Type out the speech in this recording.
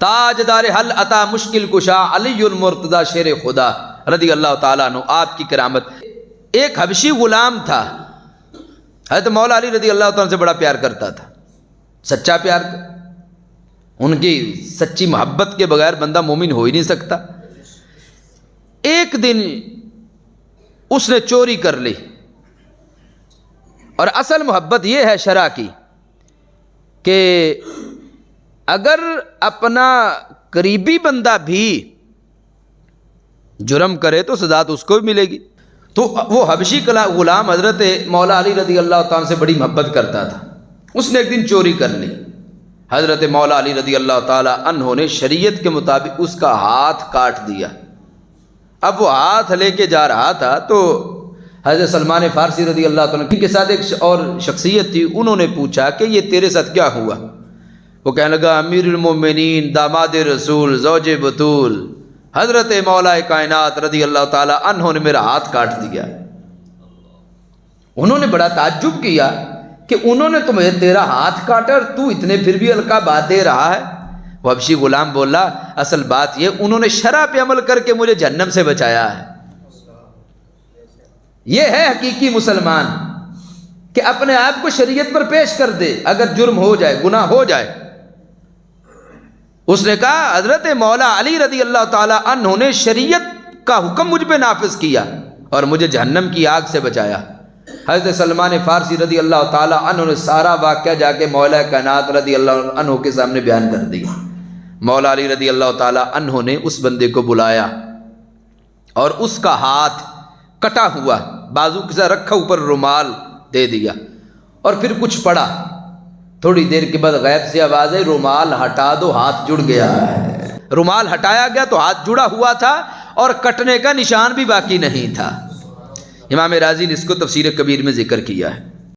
تاجدار حل عطا مشکل کشا علی المرتضی شیر خدا رضی اللہ تعالیٰ عنہ، آپ کی کرامت۔ ایک حبشی غلام تھا، حضرت مولا علی رضی اللہ تعالیٰ عنہ سے بڑا پیار کرتا تھا، سچا پیار، ان کی سچی محبت کے بغیر بندہ مومن ہو ہی نہیں سکتا۔ ایک دن اس نے چوری کر لی، اور اصل محبت یہ ہے شرع کی کہ اگر اپنا قریبی بندہ بھی جرم کرے تو سزا تو اس کو بھی ملے گی۔ تو وہ حبشی غلام حضرت مولا علی رضی اللہ تعالیٰ سے بڑی محبت کرتا تھا، اس نے ایک دن چوری کر لی۔ حضرت مولا علی رضی اللہ تعالیٰ عنہ نے شریعت کے مطابق اس کا ہاتھ کاٹ دیا۔ اب وہ ہاتھ لے کے جا رہا تھا تو حضرت سلمان فارسی رضی اللہ تعالیٰ عنہ کے ساتھ ایک اور شخصیت تھی، انہوں نے پوچھا کہ یہ تیرے ساتھ کیا ہوا؟ وہ کہنے لگا امیر المومنین، داماد رسول، زوج بطول، حضرت مولا کائنات رضی اللہ تعالیٰ عنہ نے میرا ہاتھ کاٹ دیا۔ انہوں نے بڑا تعجب کیا کہ انہوں نے تیرا ہاتھ کاٹا اور تو اتنے پھر بھی ہلکا بات دے رہا ہے۔ وہ حبشی غلام بولا اصل بات یہ انہوں نے شرع پہ عمل کر کے مجھے جہنم سے بچایا ہے۔ یہ ہے حقیقی مسلمان کہ اپنے آپ کو شریعت پر پیش کر دے، اگر جرم ہو جائے، گناہ ہو جائے۔ اس نے کہا حضرت مولا علی رضی اللہ تعالی عنہ نے شریعت کا حکم مجھ پہ نافذ کیا اور مجھے جہنم کی آگ سے بچایا۔ حضرت سلمان فارسی رضی اللہ تعالی عنہ نے سارا واقعہ جا کے مولا کائنات رضی اللہ عنہ کے سامنے بیان کر دیا۔ مولا علی رضی اللہ تعالی عنہ نے اس بندے کو بلایا اور اس کا ہاتھ کٹا ہوا بازو کے ساتھ رکھا اوپر رومال دے دیا، اور پھر کچھ پڑھا۔ تھوڑی دیر کے بعد غیب سے آواز آئی رومال ہٹا دو، ہاتھ جڑ گیا ہے۔ رومال ہٹایا گیا تو ہاتھ جڑا ہوا تھا اور کٹنے کا نشان بھی باقی نہیں تھا۔ امام رازی نے اس کو تفسیر کبیر میں ذکر کیا ہے۔